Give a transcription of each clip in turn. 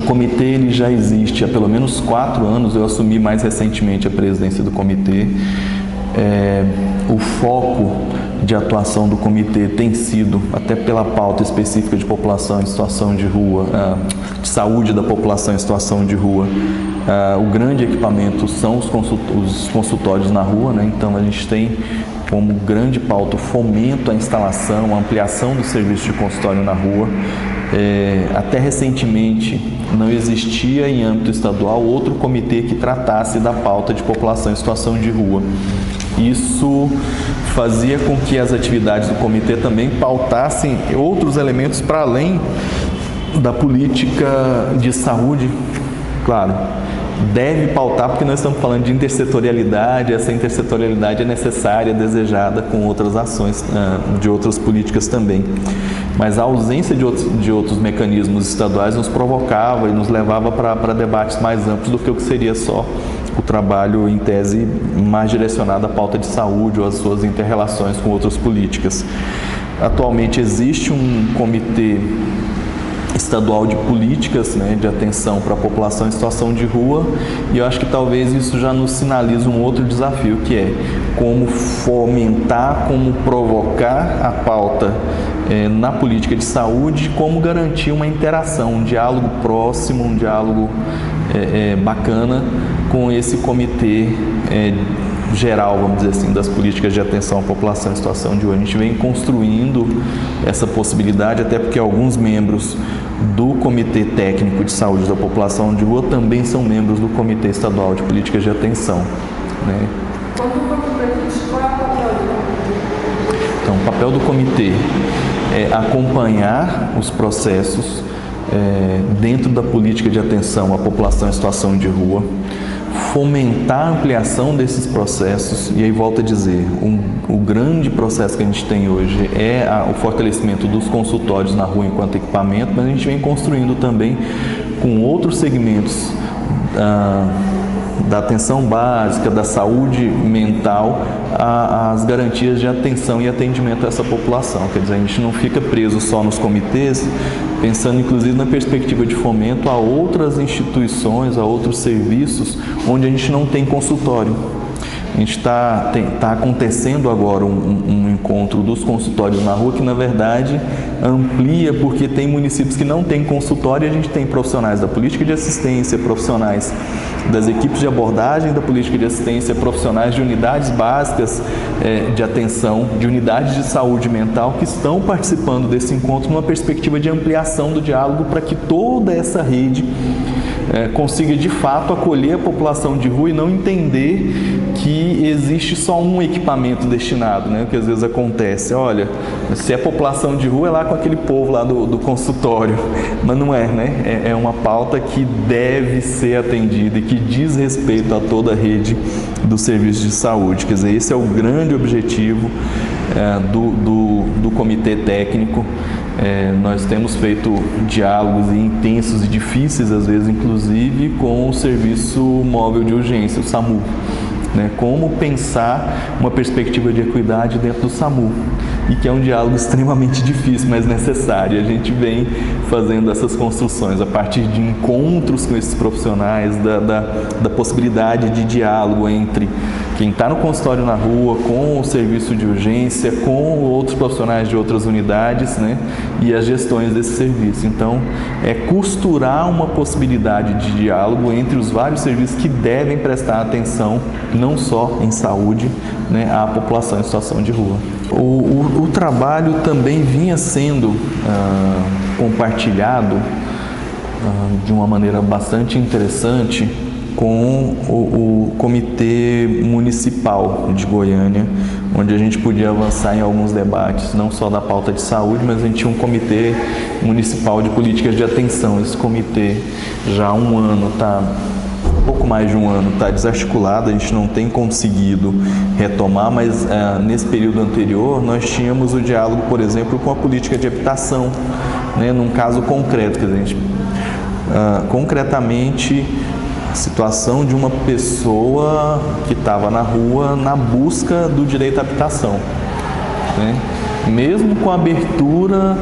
comitê ele já existe há pelo menos 4 anos, eu assumi mais recentemente a presidência do comitê. O foco de atuação do comitê tem sido, até pela pauta específica de população em situação de rua, de saúde da população em situação de rua, o grande equipamento são os consultórios na rua, né? Então a gente tem como grande pauta o fomento à instalação, a ampliação do serviço de consultório na rua. Até recentemente não existia em âmbito estadual outro comitê que tratasse da pauta de população em situação de rua. Isso fazia com que as atividades do comitê também pautassem outros elementos para além da política de saúde, claro. Deve pautar porque nós estamos falando de intersetorialidade, essa intersetorialidade é necessária, desejada com outras ações, de outras políticas também. Mas a ausência de outros mecanismos estaduais nos provocava e nos levava para debates mais amplos do que o que seria só o trabalho, em tese, mais direcionado à pauta de saúde ou às suas inter-relações com outras políticas. Atualmente existe um comitê estadual de políticas, né, de atenção para a população em situação de rua, e eu acho que talvez isso já nos sinaliza um outro desafio, que é como fomentar, como provocar a pauta na política de saúde, como garantir uma interação, um diálogo próximo, um diálogo bacana com esse comitê geral, vamos dizer assim, das políticas de atenção à população em situação de rua. A gente vem construindo essa possibilidade, até porque alguns membros do Comitê Técnico de Saúde da População de Rua também são membros do Comitê Estadual de Políticas de Atenção, né? Qual é o papel do comitê? Então, o papel do comitê é acompanhar os processos dentro da política de atenção à população em situação de rua, fomentar a ampliação desses processos, e aí volto a dizer, o grande processo que a gente tem hoje é o fortalecimento dos consultórios na rua enquanto equipamento, mas a gente vem construindo também com outros segmentos da atenção básica, da saúde mental, as garantias de atenção e atendimento a essa população. Quer dizer, a gente não fica preso só nos comitês, pensando inclusive na perspectiva de fomento a outras instituições, a outros serviços onde a gente não tem consultório. A gente está acontecendo agora um encontro dos consultórios na rua que, na verdade, amplia, porque tem municípios que não têm consultório e a gente tem profissionais da política de assistência, profissionais das equipes de abordagem da política de assistência, profissionais de unidades básicas de atenção, de unidades de saúde mental que estão participando desse encontro numa perspectiva de ampliação do diálogo para que toda essa rede consiga de fato acolher a população de rua e não entender que existe só um equipamento destinado, né? O que às vezes acontece, olha, se é população de rua é lá com aquele povo lá do consultório, mas não é, né? É uma pauta que deve ser atendida e que diz respeito a toda a rede do serviço de saúde. Quer dizer, esse é o grande objetivo do comitê técnico. Nós temos feito diálogos intensos e difíceis, às vezes, inclusive, com o Serviço Móvel de Urgência, o SAMU. Né? Como pensar uma perspectiva de equidade dentro do SAMU, e que é um diálogo extremamente difícil, mas necessário. A gente vem fazendo essas construções a partir de encontros com esses profissionais, da possibilidade de diálogo entre quem está no consultório na rua, com o serviço de urgência, com outros profissionais de outras unidades, né? E as gestões desse serviço. Então, é costurar uma possibilidade de diálogo entre os vários serviços que devem prestar atenção, não só em saúde, né, à população em situação de rua. O trabalho também vinha sendo compartilhado de uma maneira bastante interessante com o Comitê Municipal de Goiânia, onde a gente podia avançar em alguns debates, não só da pauta de saúde, mas a gente tinha um Comitê Municipal de Políticas de Atenção. Esse comitê já há um ano pouco mais de um ano está desarticulado, a gente não tem conseguido retomar, mas nesse período anterior nós tínhamos o diálogo, por exemplo, com a política de habitação, né, num caso concreto, quer dizer, concretamente a situação de uma pessoa que estava na rua na busca do direito à habitação, né? mesmo com a abertura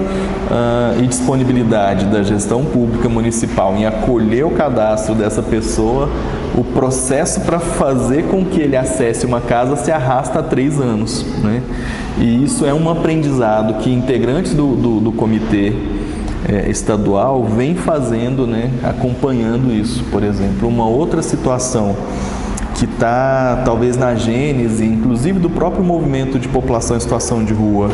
e disponibilidade da gestão pública municipal em acolher o cadastro dessa pessoa, o processo para fazer com que ele acesse uma casa se arrasta há 3 anos, né? E isso é um aprendizado que integrantes do comitê estadual vem fazendo, né, acompanhando isso. Por exemplo, uma outra situação que está talvez na gênese, inclusive do próprio movimento de população em situação de rua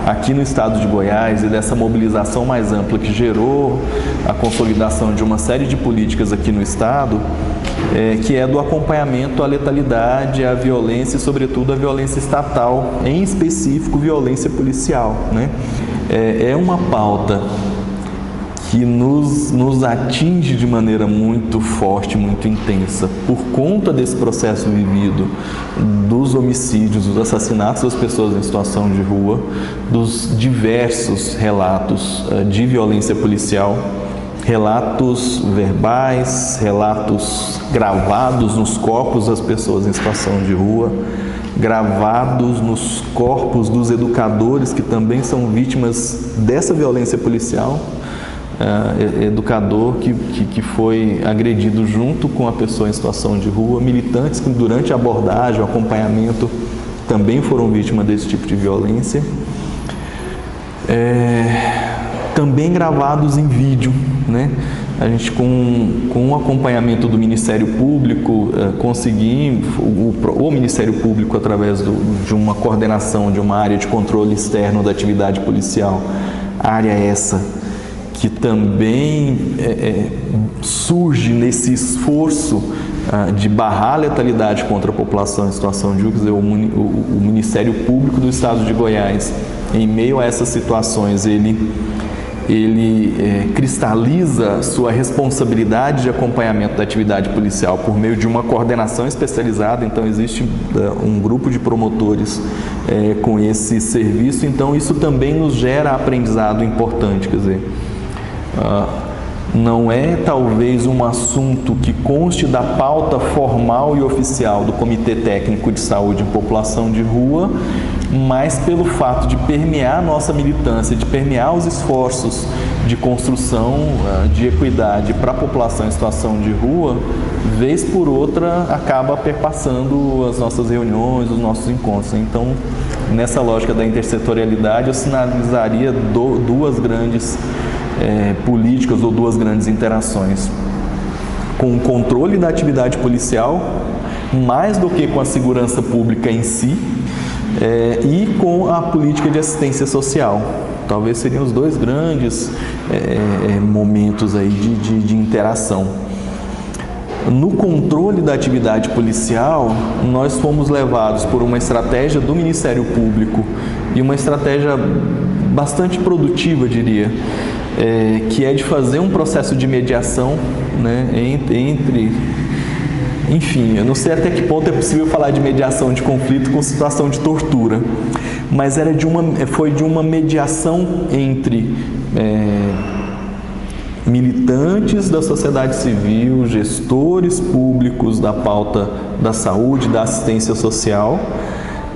aqui no estado de Goiás, e dessa mobilização mais ampla que gerou a consolidação de uma série de políticas aqui no estado, que é do acompanhamento à letalidade, à violência e sobretudo à violência estatal, em específico violência policial, né? É uma pauta que nos atinge de maneira muito forte, muito intensa, por conta desse processo vivido dos homicídios, dos assassinatos das pessoas em situação de rua, dos diversos relatos de violência policial, relatos verbais, relatos gravados nos corpos das pessoas em situação de rua, gravados nos corpos dos educadores que também são vítimas dessa violência policial. Educador que foi agredido junto com a pessoa em situação de rua, militantes que durante a abordagem, o acompanhamento, também foram vítimas desse tipo de violência, também gravados em vídeo, né? A gente com o acompanhamento do Ministério Público, o Ministério Público, através de uma coordenação de uma área de controle externo da atividade policial, área essa que também surge nesse esforço de barrar a letalidade contra a população em situação de rua. Quer dizer, o Ministério Público do Estado de Goiás, em meio a essas situações, ele cristaliza sua responsabilidade de acompanhamento da atividade policial por meio de uma coordenação especializada. Então existe um grupo de promotores com esse serviço. Então isso também nos gera aprendizado importante, quer dizer, não é talvez um assunto que conste da pauta formal e oficial do Comitê Técnico de Saúde em População de Rua, mas pelo fato de permear a nossa militância, de permear os esforços de construção de equidade para a população em situação de rua, vez por outra acaba perpassando as nossas reuniões, os nossos encontros. Então, nessa lógica da intersetorialidade, eu sinalizaria duas grandes políticas ou duas grandes interações: com o controle da atividade policial, mais do que com a segurança pública em si, e com a política de assistência social. Talvez seriam os dois grandes momentos aí de interação. No controle da atividade policial, nós fomos levados por uma estratégia do Ministério Público e uma estratégia bastante produtiva, diria, que é de fazer um processo de mediação, né, entre... Enfim, eu não sei até que ponto é possível falar de mediação de conflito com situação de tortura, mas foi de uma mediação entre militantes da sociedade civil, gestores públicos da pauta da saúde, da assistência social,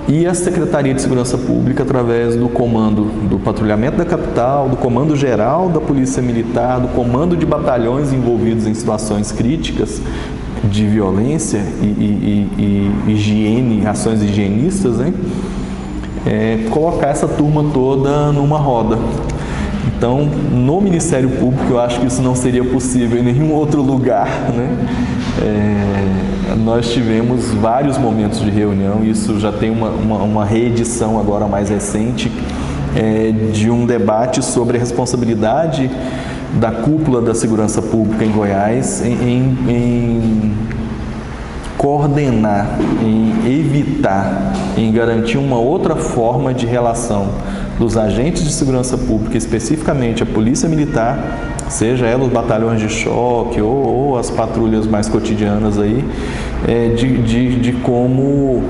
e a Secretaria de Segurança Pública, através do comando do patrulhamento da capital, do comando geral da Polícia Militar, do comando de batalhões envolvidos em situações críticas de violência e higiene, ações higienistas, né? Colocar essa turma toda numa roda. Então, no Ministério Público, eu acho que isso não seria possível em nenhum outro lugar, né? Nós tivemos vários momentos de reunião, isso já tem uma reedição agora mais recente, de um debate sobre a responsabilidade da cúpula da segurança pública em Goiás em coordenar, em evitar, em garantir uma outra forma de relação dos agentes de segurança pública, especificamente a Polícia Militar, seja ela os batalhões de choque ou as patrulhas mais cotidianas aí, de como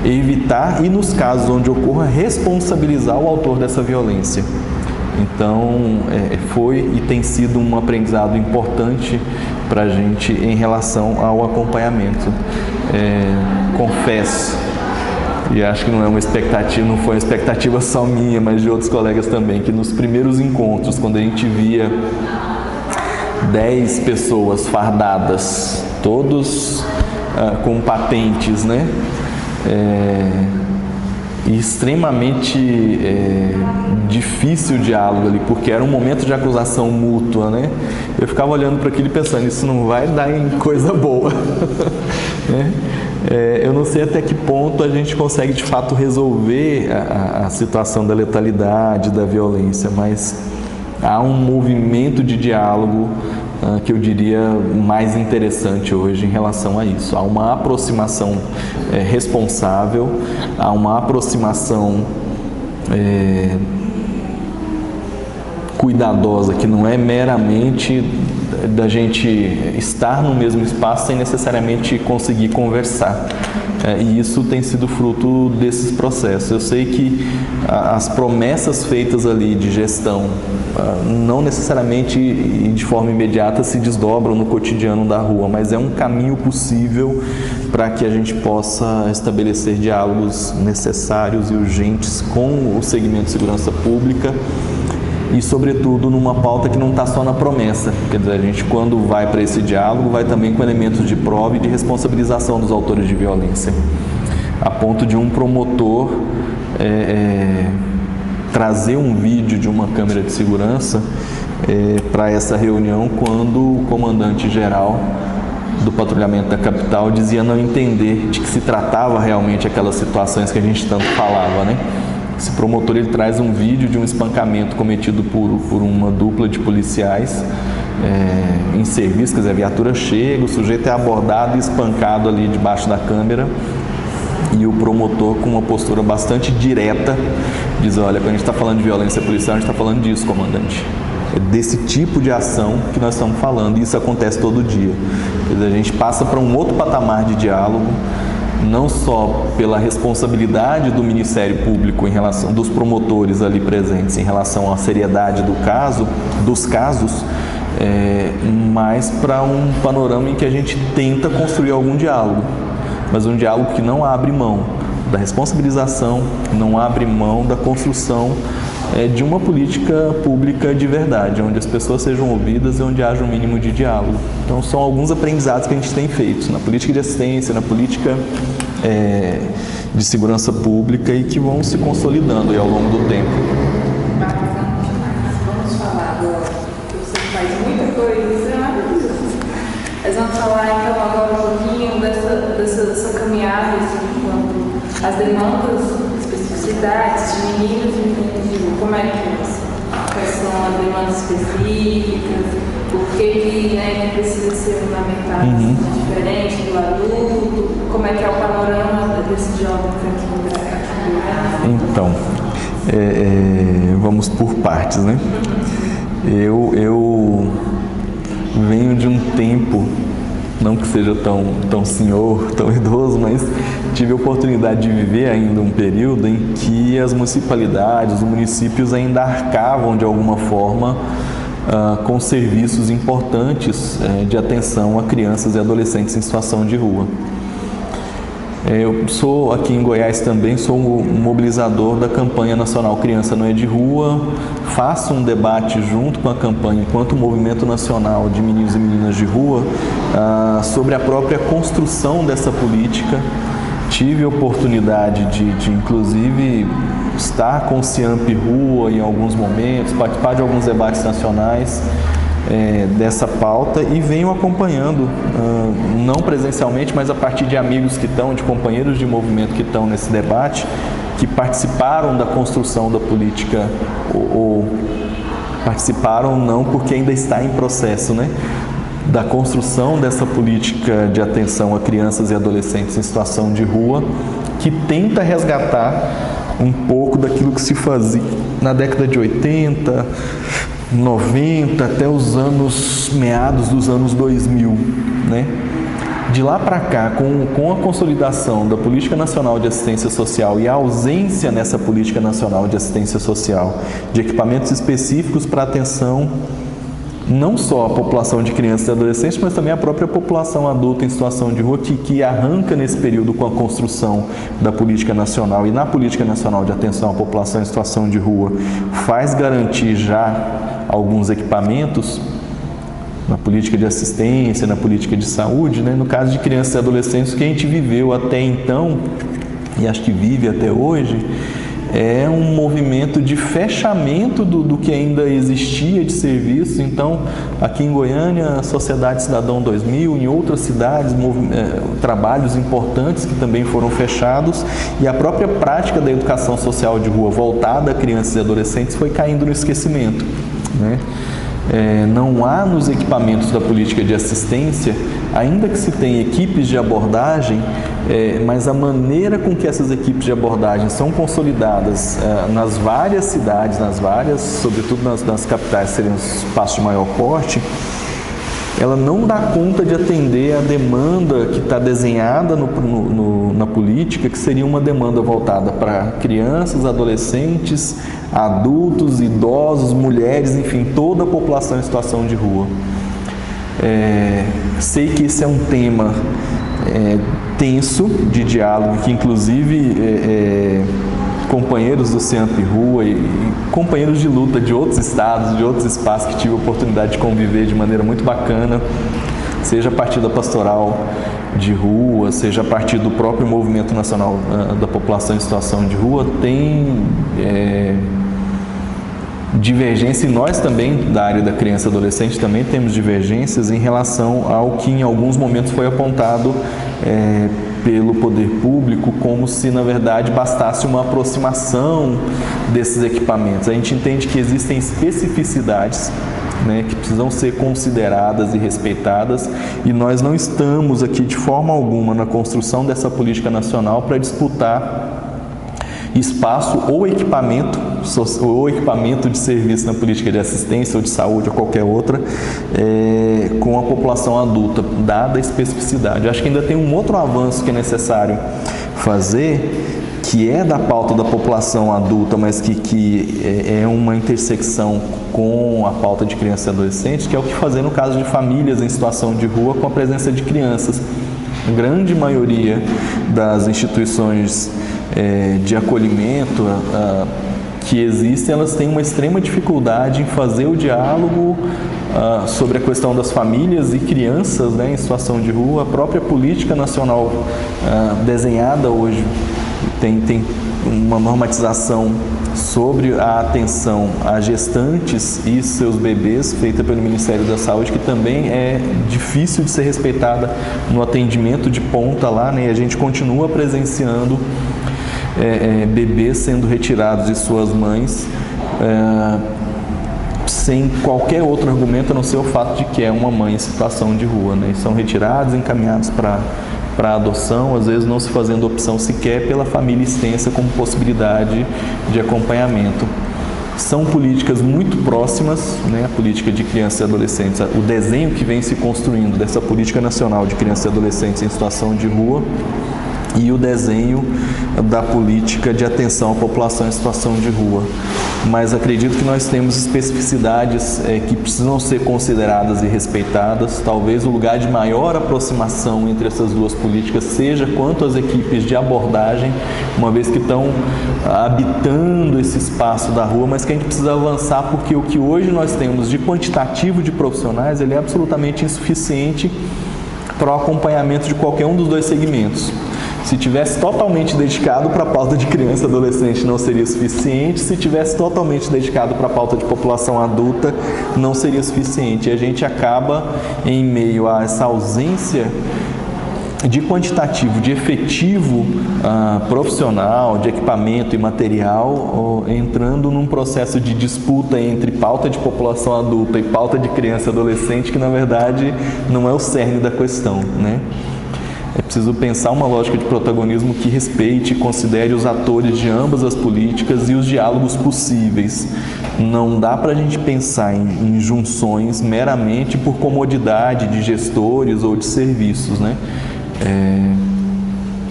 evitar e, nos casos onde ocorra, responsabilizar o autor dessa violência. Então, foi e tem sido um aprendizado importante para a gente em relação ao acompanhamento. Confesso e acho que não é uma expectativa, não foi uma expectativa só minha, mas de outros colegas também, que nos primeiros encontros, quando a gente via 10 pessoas fardadas, todos com patentes, né? E extremamente difícil o diálogo ali, porque era um momento de acusação mútua, né? Eu ficava olhando para aquilo e pensando, isso não vai dar em coisa boa. Né? Eu não sei até que ponto a gente consegue de fato resolver a situação da letalidade, da violência, mas há um movimento de diálogo que eu diria mais interessante hoje em relação a isso. Há uma aproximação responsável, há uma aproximação cuidadosa, que não é meramente da gente estar no mesmo espaço sem necessariamente conseguir conversar. E isso tem sido fruto desses processos. Eu sei que as promessas feitas ali de gestão não necessariamente e de forma imediata se desdobram no cotidiano da rua, mas é um caminho possível para que a gente possa estabelecer diálogos necessários e urgentes com o segmento de segurança pública e, sobretudo, numa pauta que não está só na promessa. Quer dizer, a gente, quando vai para esse diálogo, vai também com elementos de prova e de responsabilização dos autores de violência, a ponto de um promotor trazer um vídeo de uma câmera de segurança para essa reunião, quando o comandante-geral do patrulhamento da capital dizia não entender de que se tratava realmente aquelas situações que a gente tanto falava, né? Esse promotor, ele traz um vídeo de um espancamento cometido por uma dupla de policiais em serviço, quer dizer, a viatura chega, o sujeito é abordado e espancado ali debaixo da câmera, e o promotor, com uma postura bastante direta, diz: olha, quando a gente está falando de violência policial, a gente está falando disso, comandante. É desse tipo de ação que nós estamos falando, e isso acontece todo dia. Quer dizer, a gente passa para um outro patamar de diálogo, não só pela responsabilidade do Ministério Público em relação dos promotores ali presentes em relação à seriedade dos casos, mas para um panorama em que a gente tenta construir algum diálogo, mas um diálogo que não abre mão da responsabilização, não abre mão da construção de uma política pública de verdade, onde as pessoas sejam ouvidas e onde haja um mínimo de diálogo. Então, são alguns aprendizados que a gente tem feito na política de assistência, na política de segurança pública, e que vão se consolidando aí ao longo do tempo. Vamos falar agora, que você faz muita coisa, isso é maravilhoso. Mas vamos falar então agora um pouquinho dessa caminhada, assim, quanto às demandas, especificidades de meninos e meninas de rua. Como é que é isso? Quais são as demandas específicas? Por que precisa ser fundamentado diferente do adulto? Como é que é o panorama desse jovem aqui no Brasil? Então, vamos por partes, né? Eu venho de um tempo, não que seja tão senhor, tão idoso, mas tive a oportunidade de viver ainda um período em que as municipalidades, os municípios ainda arcavam de alguma forma com serviços importantes de atenção a crianças e adolescentes em situação de rua. Eu sou, aqui em Goiás também, sou um mobilizador da campanha nacional Criança Não é de Rua, faço um debate junto com a campanha, enquanto Movimento Nacional de Meninos e Meninas de Rua, sobre a própria construção dessa política. Tive a oportunidade de inclusive, estar com o Ciamp Rua em alguns momentos, participar de alguns debates nacionais dessa pauta, e venho acompanhando, não presencialmente, mas a partir de amigos que estão, de companheiros de movimento que estão nesse debate, que participaram da construção da política, ou participaram não, porque ainda está em processo, né? Da construção dessa política de atenção a crianças e adolescentes em situação de rua, que tenta resgatar um pouco daquilo que se fazia na década de 80, 90, até os meados dos anos 2000, né? De lá para cá, com a consolidação da Política Nacional de Assistência Social e a ausência nessa Política Nacional de Assistência Social de equipamentos específicos para atenção não só a população de crianças e adolescentes, mas também a própria população adulta em situação de rua, que arranca nesse período com a construção da política nacional e na política nacional de atenção à população em situação de rua, faz garantir já alguns equipamentos na política de assistência, na política de saúde, né? No caso de crianças e adolescentes, o que a gente viveu até então, e acho que vive até hoje, é um movimento de fechamento do que ainda existia de serviço. Então, aqui em Goiânia, a Sociedade Cidadão 2000, em outras cidades, trabalhos importantes que também foram fechados, e a própria prática da educação social de rua voltada a crianças e adolescentes foi caindo no esquecimento, né? Não há nos equipamentos da política de assistência, ainda que se tenha equipes de abordagem, mas a maneira com que essas equipes de abordagem são consolidadas nas várias cidades, sobretudo nas capitais, seriam os espaços de maior porte, ela não dá conta de atender a demanda que está desenhada na política, que seria uma demanda voltada para crianças, adolescentes, adultos, idosos, mulheres, enfim, toda a população em situação de rua. Sei que esse é um tema tenso de diálogo, que inclusive companheiros do CEAMP Rua e companheiros de luta de outros estados, de outros espaços, que tive a oportunidade de conviver de maneira muito bacana, seja a partir da pastoral de rua, seja a partir do próprio movimento nacional da população em situação de rua, tem divergência, e nós também, da área da criança e adolescente, também temos divergências em relação ao que em alguns momentos foi apontado pelo poder público, como se na verdade bastasse uma aproximação desses equipamentos. A gente entende que existem especificidades, né, que precisam ser consideradas e respeitadas, e nós não estamos aqui de forma alguma na construção dessa política nacional para disputar espaço ou equipamento de serviço na política de assistência ou de saúde ou qualquer outra, com a população adulta, dada a especificidade. Eu acho que ainda tem um outro avanço que é necessário fazer, que é da pauta da população adulta, mas que é uma intersecção com a pauta de crianças e adolescentes, que é o que fazer no caso de famílias em situação de rua com a presença de crianças. A grande maioria das instituições de acolhimento que existem, elas têm uma extrema dificuldade em fazer o diálogo sobre a questão das famílias e crianças, né, em situação de rua. A própria política nacional desenhada hoje tem uma normatização sobre a atenção a gestantes e seus bebês, feita pelo Ministério da Saúde, que também é difícil de ser respeitada no atendimento de ponta lá, né? E a gente continua presenciando bebês sendo retirados de suas mães sem qualquer outro argumento a não ser o fato de que é uma mãe em situação de rua, né? E são retirados, encaminhados para adoção, às vezes não se fazendo opção sequer pela família extensa como possibilidade de acompanhamento. São políticas muito próximas, né? A política de crianças e adolescentes, o desenho que vem se construindo dessa política nacional de crianças e adolescentes em situação de rua, e o desenho da política de atenção à população em situação de rua. Mas acredito que nós temos especificidades que precisam ser consideradas e respeitadas. Talvez o lugar de maior aproximação entre essas duas políticas seja quanto às equipes de abordagem, uma vez que estão habitando esse espaço da rua, mas que a gente precisa avançar, porque o que hoje nós temos de quantitativo de profissionais, ele é absolutamente insuficiente para o acompanhamento de qualquer um dos dois segmentos. Se tivesse totalmente dedicado para a pauta de criança e adolescente, não seria suficiente. Se tivesse totalmente dedicado para a pauta de população adulta, não seria suficiente. E a gente acaba, em meio a essa ausência de quantitativo, de efetivo profissional, de equipamento e material, entrando num processo de disputa entre pauta de população adulta e pauta de criança e adolescente, que na verdade não é o cerne da questão, né? É preciso pensar uma lógica de protagonismo que respeite e considere os atores de ambas as políticas e os diálogos possíveis. Não dá para a gente pensar em junções meramente por comodidade de gestores ou de serviços, né?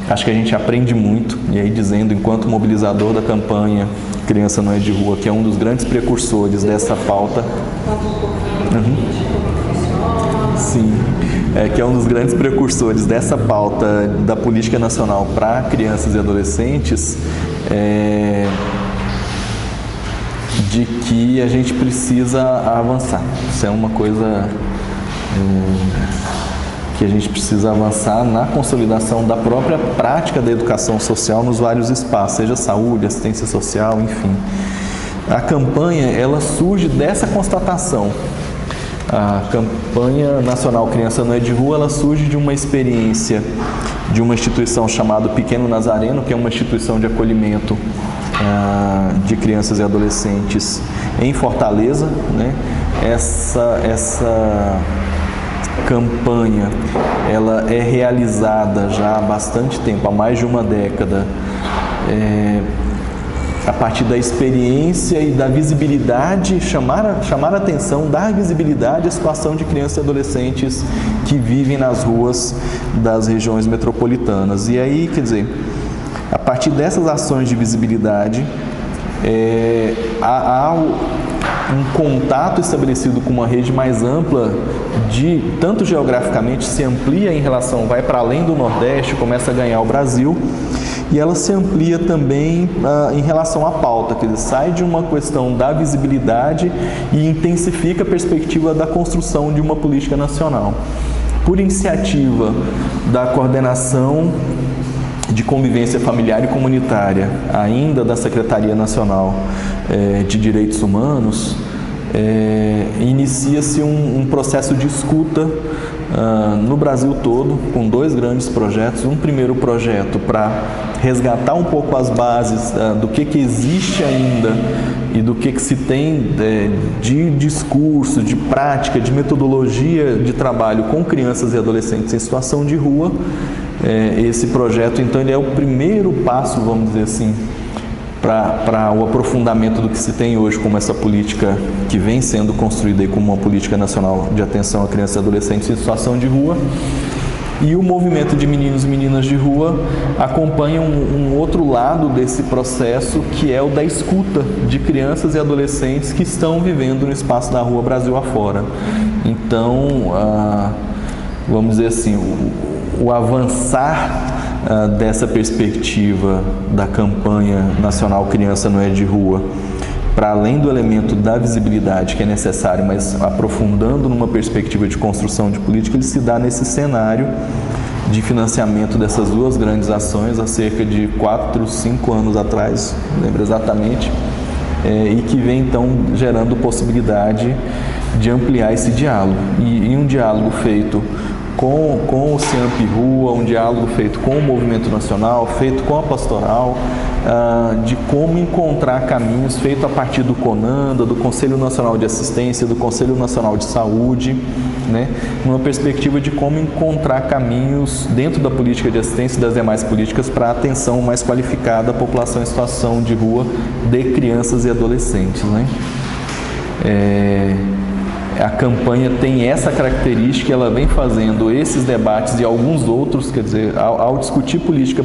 Acho que a gente aprende muito, e aí dizendo, enquanto mobilizador da campanha Criança Não é de Rua, que é um dos grandes precursores dessa pauta. Sim, que é um dos grandes precursores dessa pauta da política nacional para crianças e adolescentes, de que a gente precisa avançar. Isso é uma coisa que a gente precisa avançar na consolidação da própria prática da educação social nos vários espaços, seja saúde, assistência social, enfim. A campanha, ela surge dessa constatação. A campanha nacional Criança Não é de Rua, ela surge de uma experiência de uma instituição chamada Pequeno Nazareno, que é uma instituição de acolhimento de crianças e adolescentes em Fortaleza, né? Essa campanha, ela é realizada já há bastante tempo, há mais de uma década, a partir da experiência e da visibilidade, chamar a atenção, dar visibilidade à situação de crianças e adolescentes que vivem nas ruas das regiões metropolitanas. E aí, quer dizer, a partir dessas ações de visibilidade, há um contato estabelecido com uma rede mais ampla, tanto geograficamente, se amplia em relação, vai para além do Nordeste, começa a ganhar o Brasil, e ela se amplia também em relação à pauta, quer dizer, sai de uma questão da visibilidade e intensifica a perspectiva da construção de uma política nacional. Por iniciativa da coordenação de convivência familiar e comunitária, ainda da Secretaria Nacional de Direitos Humanos, inicia-se um processo de escuta no Brasil todo, com 2 grandes projetos. Um primeiro projeto para resgatar um pouco as bases do que existe ainda e do que se tem de discurso, de prática, de metodologia de trabalho com crianças e adolescentes em situação de rua. Esse projeto, então, ele é o primeiro passo, vamos dizer assim, para o aprofundamento do que se tem hoje como essa política que vem sendo construída aí como uma política nacional de atenção a crianças e adolescentes em situação de rua. E o movimento de meninos e meninas de rua acompanha um outro lado desse processo, que é o da escuta de crianças e adolescentes que estão vivendo no espaço da rua Brasil afora. Então, vamos dizer assim, o avançar dessa perspectiva da campanha nacional Criança Não é de Rua, para além do elemento da visibilidade que é necessário, mas aprofundando numa perspectiva de construção de política, ele se dá nesse cenário de financiamento dessas 2 grandes ações há cerca de 4, 5 anos atrás, lembro exatamente, e que vem então gerando possibilidade de ampliar esse diálogo, e um diálogo feito com o CIAMP Rua, um diálogo feito com o movimento nacional, feito com a pastoral, de como encontrar caminhos, feito a partir do CONANDA, do Conselho Nacional de Assistência, do Conselho Nacional de Saúde, né, numa perspectiva de como encontrar caminhos dentro da política de assistência e das demais políticas para a atenção mais qualificada à população em situação de rua de crianças e adolescentes, né. A campanha tem essa característica, ela vem fazendo esses debates e alguns outros, quer dizer, ao discutir política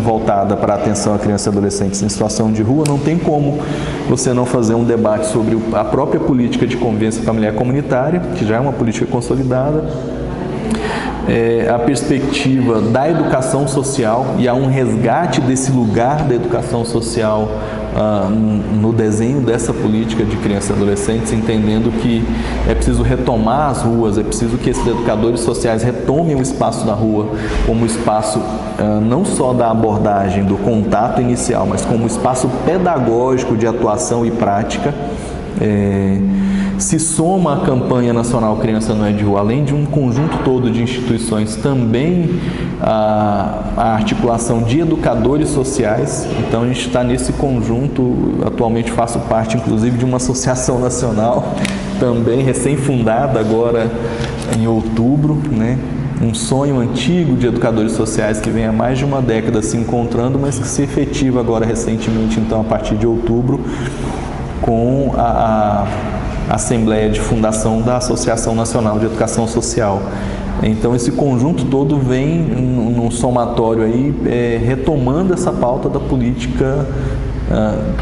voltada para a atenção a crianças e adolescentes em situação de rua, não tem como você não fazer um debate sobre a própria política de convivência familiar comunitária, que já é uma política consolidada, a perspectiva da educação social, e há um resgate desse lugar da educação social no desenho dessa política de crianças e adolescentes, entendendo que é preciso retomar as ruas, é preciso que esses educadores sociais retomem o espaço da rua como espaço não só da abordagem, do contato inicial, mas como espaço pedagógico de atuação e prática. Se soma a campanha nacional Criança Não é de Rua, além de um conjunto todo de instituições, também a articulação de educadores sociais. Então a gente está nesse conjunto, atualmente faço parte inclusive de uma associação nacional, também recém-fundada agora em outubro, né? Um sonho antigo de educadores sociais que vem há mais de uma década se encontrando, mas que se efetiva agora recentemente, então a partir de outubro, com a Assembleia de Fundação da Associação Nacional de Educação Social. Então esse conjunto todo vem num somatório aí, retomando essa pauta da política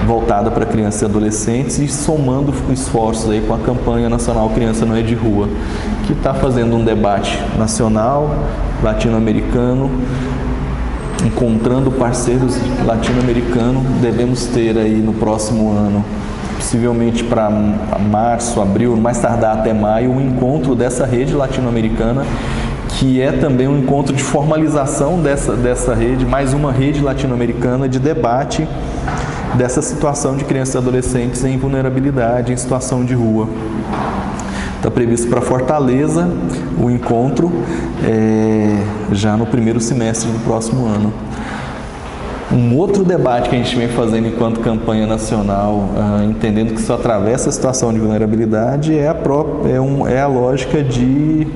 voltada para crianças e adolescentes, e somando esforços aí com a campanha nacional Criança Não é de Rua, que está fazendo um debate nacional, latino-americano, encontrando parceiros latino-americanos. Devemos ter aí no próximo ano, possivelmente para março, abril, mais tardar até maio, um encontro dessa rede latino-americana, que é também um encontro de formalização dessa rede, mais uma rede latino-americana de debate dessa situação de crianças e adolescentes em vulnerabilidade, em situação de rua. Está previsto para Fortaleza o encontro já no primeiro semestre do próximo ano. Um outro debate que a gente vem fazendo enquanto campanha nacional, entendendo que isso atravessa a situação de vulnerabilidade, é a lógica de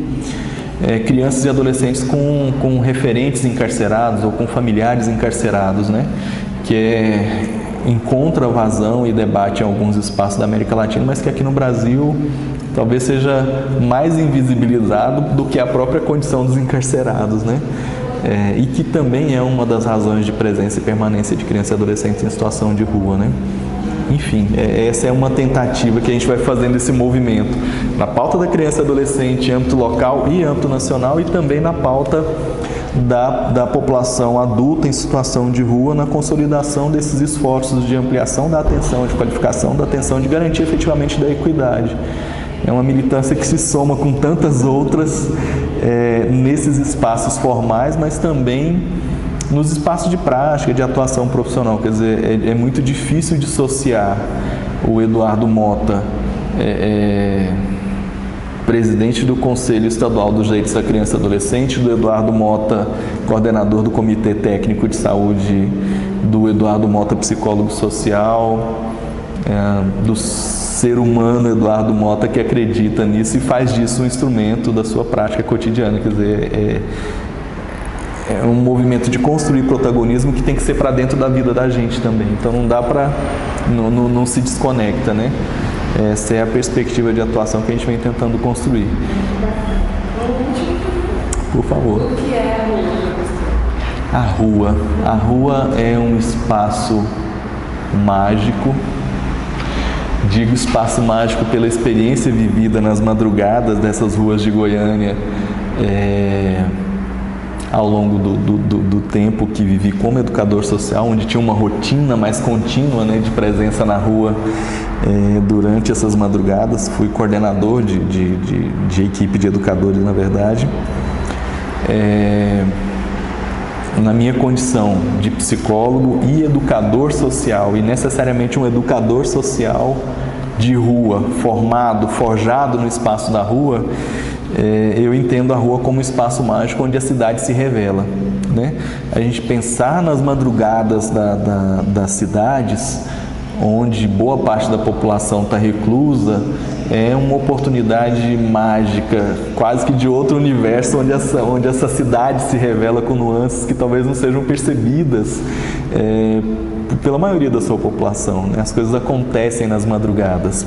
crianças e adolescentes com referentes encarcerados ou com familiares encarcerados, né? Que encontra vazão e debate em alguns espaços da América Latina, mas que aqui no Brasil talvez seja mais invisibilizado do que a própria condição dos encarcerados, né? E que também é uma das razões de presença e permanência de crianças e adolescentes em situação de rua, né? Enfim, essa é uma tentativa que a gente vai fazendo esse movimento na pauta da criança e adolescente em âmbito local e âmbito nacional, e também na pauta da população adulta em situação de rua, na consolidação desses esforços de ampliação da atenção, de qualificação da atenção, de garantia efetivamente da equidade. É uma militância que se soma com tantas outras nesses espaços formais, mas também nos espaços de prática, de atuação profissional. Quer dizer, é muito difícil dissociar o Eduardo Mota, presidente do Conselho Estadual dos Direitos da Criança e Adolescente, do Eduardo Mota, coordenador do Comitê Técnico de Saúde, do Eduardo Mota, psicólogo social, do ser humano Eduardo Mota, que acredita nisso e faz disso um instrumento da sua prática cotidiana. Quer dizer, é um movimento de construir protagonismo que tem que ser para dentro da vida da gente também. Então não dá para, não se desconecta, né? Essa é a perspectiva de atuação que a gente vem tentando construir. Por favor. O que é a rua? A rua é um espaço mágico. Digo espaço mágico pela experiência vivida nas madrugadas dessas ruas de Goiânia, ao longo do tempo que vivi como educador social, onde tinha uma rotina mais contínua, né, de presença na rua durante essas madrugadas. Fui coordenador de equipe de educadores, na verdade. Na minha condição de psicólogo e educador social, e necessariamente um educador social de rua, formado, forjado no espaço da rua, eu entendo a rua como um espaço mágico onde a cidade se revela, né? A gente pensar nas madrugadas das cidades, onde boa parte da população está reclusa, é uma oportunidade mágica, quase que de outro universo, onde essa cidade se revela com nuances que talvez não sejam percebidas pela maioria da sua população, né? As coisas acontecem nas madrugadas.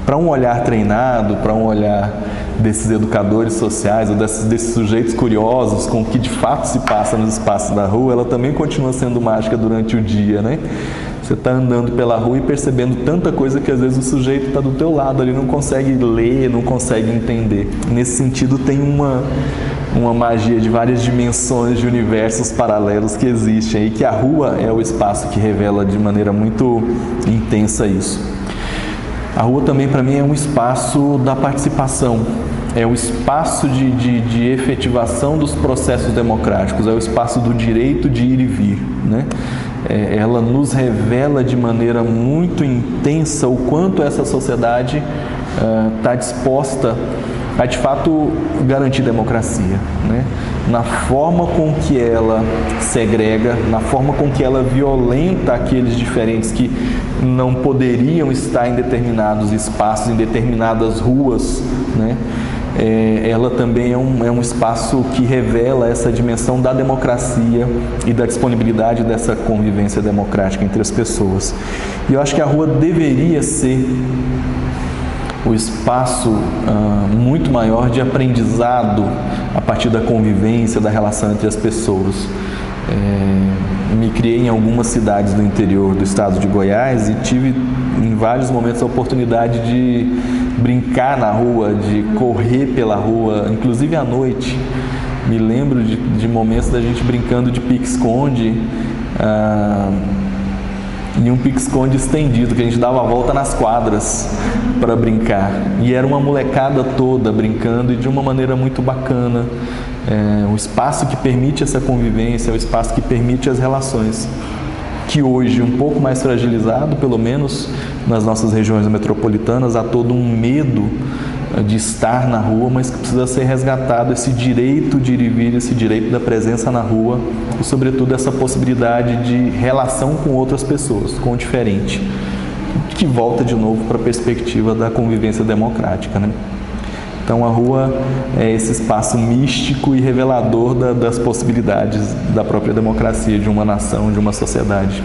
Para um olhar treinado, para um olhar desses educadores sociais ou desses sujeitos curiosos com o que de fato se passa nos espaços da rua, ela também continua sendo mágica durante o dia, né? Você está andando pela rua e percebendo tanta coisa que às vezes o sujeito está do teu lado, ele não consegue ler, não consegue entender. Nesse sentido, tem uma magia de várias dimensões, de universos paralelos que existem aí, que a rua é o espaço que revela de maneira muito intensa isso. A rua também, para mim, é um espaço da participação, é o espaço de efetivação dos processos democráticos, é o espaço do direito de ir e vir, né? Ela nos revela de maneira muito intensa o quanto essa sociedade está disposta a, de fato, garantir democracia, né? Na forma com que ela segrega, na forma com que ela violenta aqueles diferentes que não poderiam estar em determinados espaços, em determinadas ruas, né? Ela também é um espaço que revela essa dimensão da democracia e da disponibilidade dessa convivência democrática entre as pessoas. E eu acho que a rua deveria ser o espaço muito maior de aprendizado a partir da convivência, da relação entre as pessoas. me criei em algumas cidades do interior do estado de Goiás e tive em vários momentos a oportunidade de brincar na rua, de correr pela rua, inclusive à noite. Me lembro de momentos da gente brincando de pique-esconde, em um pique-esconde estendido, que a gente dava a volta nas quadras para brincar. E era uma molecada toda brincando e de uma maneira muito bacana. Um espaço que permite essa convivência, um espaço que permite as relações, que hoje, um pouco mais fragilizado, pelo menos nas nossas regiões metropolitanas, há todo um medo de estar na rua, mas que precisa ser resgatado esse direito de ir e vir, esse direito da presença na rua e, sobretudo, essa possibilidade de relação com outras pessoas, com o diferente, que volta de novo para a perspectiva da convivência democrática, né? Então a rua é esse espaço místico e revelador das possibilidades da própria democracia, de uma nação, de uma sociedade.